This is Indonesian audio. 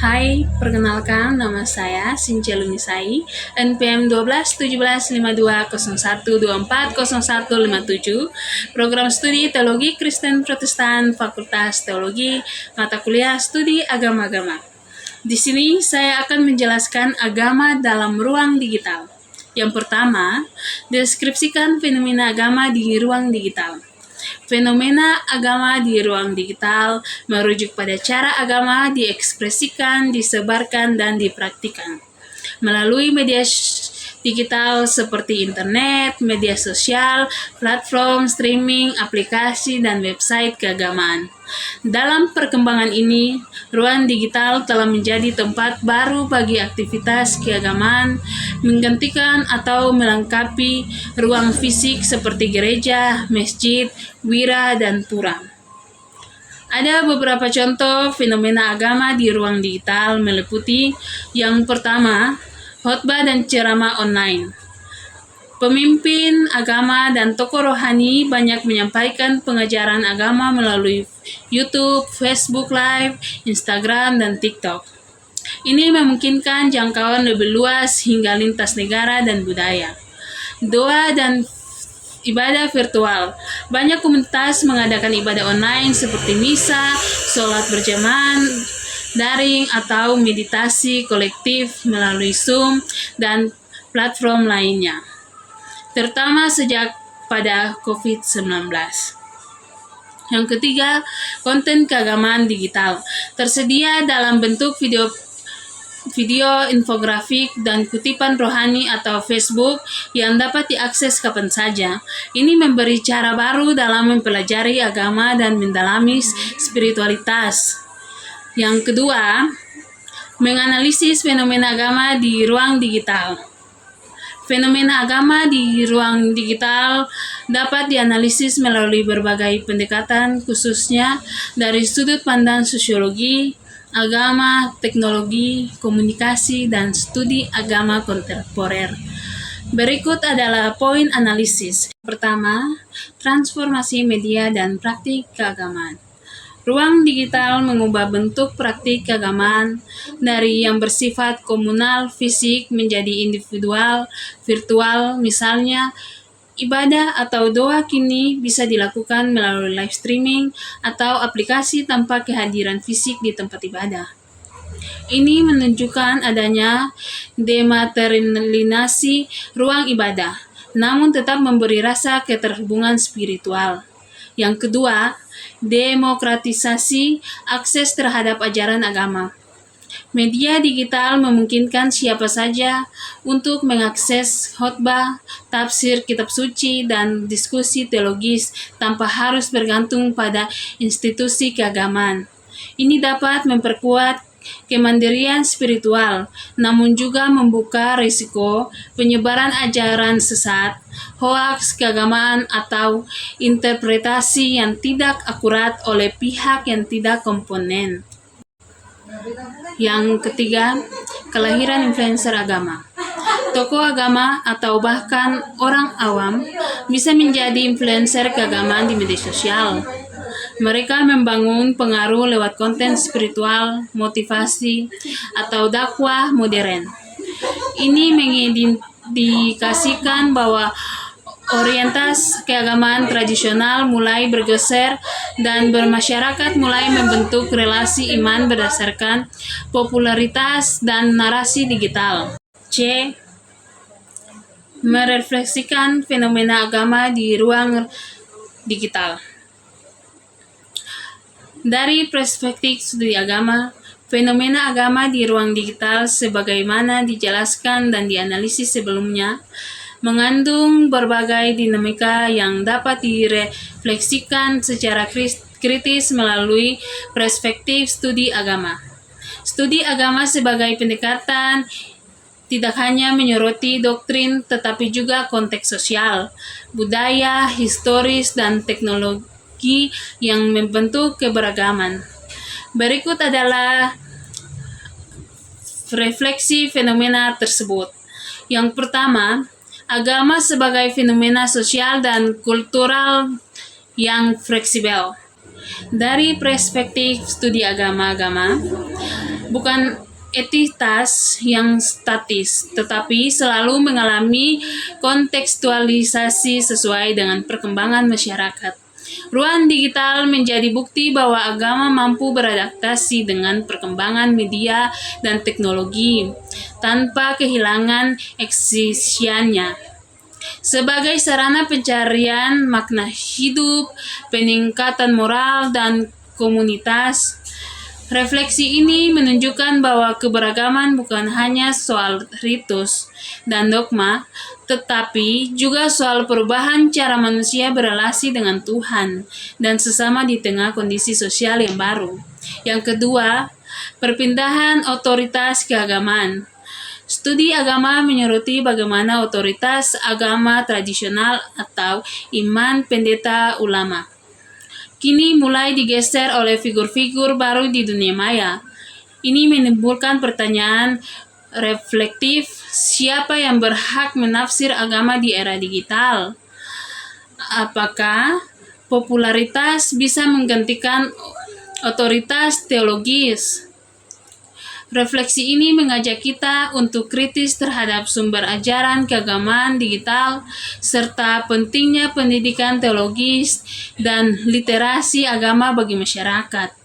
Hai, perkenalkan nama saya Sinca Lumisai, NPM 12175201240157, Program Studi Teologi Kristen Protestan, Fakultas Teologi, Mata Kuliah Studi Agama-Agama. Di sini saya akan menjelaskan agama dalam ruang digital. Yang pertama, deskripsikan fenomena agama di ruang digital. Fenomena agama di ruang digital merujuk pada cara agama diekspresikan, disebarkan, dan dipraktikkan melalui media digital seperti internet, media sosial, platform streaming, aplikasi, dan website keagamaan. Dalam perkembangan ini, ruang digital telah menjadi tempat baru bagi aktivitas keagamaan, menggantikan atau melengkapi ruang fisik seperti gereja, masjid, wira, dan pura. Ada beberapa contoh fenomena agama di ruang digital meliputi yang pertama, khotbah dan ceramah online. Pemimpin agama dan tokoh rohani banyak menyampaikan pengajaran agama melalui YouTube, Facebook Live, Instagram, dan TikTok. Ini memungkinkan jangkauan lebih luas hingga lintas negara dan budaya. Doa dan ibadah virtual. Banyak komunitas mengadakan ibadah online seperti misa, sholat berjamaah, daring, atau meditasi kolektif melalui Zoom dan platform lainnya, terutama sejak pada COVID-19. Yang ketiga, konten keagamaan digital tersedia dalam bentuk video, infografik, dan kutipan rohani atau Facebook yang dapat diakses kapan saja. Ini memberi cara baru dalam mempelajari agama dan mendalami spiritualitas. Yang kedua, menganalisis fenomena agama di ruang digital. Fenomena agama di ruang digital dapat dianalisis melalui berbagai pendekatan, khususnya dari sudut pandang sosiologi, agama, teknologi, komunikasi, dan studi agama kontemporer. Berikut adalah poin analisis. Pertama, transformasi media dan praktik keagamaan. Ruang digital mengubah bentuk praktik keagamaan dari yang bersifat komunal fisik menjadi individual, virtual. Misalnya, ibadah atau doa kini bisa dilakukan melalui live streaming atau aplikasi tanpa kehadiran fisik di tempat ibadah. Ini menunjukkan adanya dematerialisasi ruang ibadah, namun tetap memberi rasa keterhubungan spiritual. Yang kedua, demokratisasi akses terhadap ajaran agama. Media digital memungkinkan siapa saja untuk mengakses khotbah, tafsir kitab suci, dan diskusi teologis tanpa harus bergantung pada institusi keagamaan. Ini dapat memperkuat kemandirian spiritual, namun juga membuka risiko penyebaran ajaran sesat, hoaks keagamaan, atau interpretasi yang tidak akurat oleh pihak yang tidak kompeten. Yang ketiga, kelahiran influencer agama. Tokoh agama atau bahkan orang awam bisa menjadi influencer keagamaan di media sosial. Mereka membangun pengaruh lewat konten spiritual, motivasi, atau dakwah modern. Ini mengindikasikan bahwa orientasi keagamaan tradisional mulai bergeser dan bermasyarakat mulai membentuk relasi iman berdasarkan popularitas dan narasi digital. C. Merefleksikan fenomena agama di ruang digital. Dari perspektif studi agama, fenomena agama di ruang digital sebagaimana dijelaskan dan dianalisis sebelumnya, mengandung berbagai dinamika yang dapat direfleksikan secara kritis melalui perspektif studi agama. Studi agama sebagai pendekatan tidak hanya menyoroti doktrin, tetapi juga konteks sosial, budaya, historis, dan teknologi yang membentuk keberagaman. Berikut adalah refleksi fenomena tersebut. Yang pertama, agama sebagai fenomena sosial dan kultural yang fleksibel. Dari perspektif studi agama-agama, bukan entitas yang statis, tetapi selalu mengalami kontekstualisasi sesuai dengan perkembangan masyarakat. Ruang digital menjadi bukti bahwa agama mampu beradaptasi dengan perkembangan media dan teknologi tanpa kehilangan eksistensinya. Sebagai sarana pencarian makna hidup, peningkatan moral, dan komunitas, refleksi ini menunjukkan bahwa keberagaman bukan hanya soal ritus dan dogma, tetapi juga soal perubahan cara manusia berelasi dengan Tuhan dan sesama di tengah kondisi sosial yang baru. Yang kedua, perpindahan otoritas keagamaan. Studi agama menyoroti bagaimana otoritas agama tradisional atau imam, pendeta, ulama kini mulai digeser oleh figur-figur baru di dunia maya. Ini menimbulkan pertanyaan reflektif, siapa yang berhak menafsir agama di era digital? Apakah popularitas bisa menggantikan otoritas teologis? Refleksi ini mengajak kita untuk kritis terhadap sumber ajaran keagamaan digital, serta pentingnya pendidikan teologis dan literasi agama bagi masyarakat.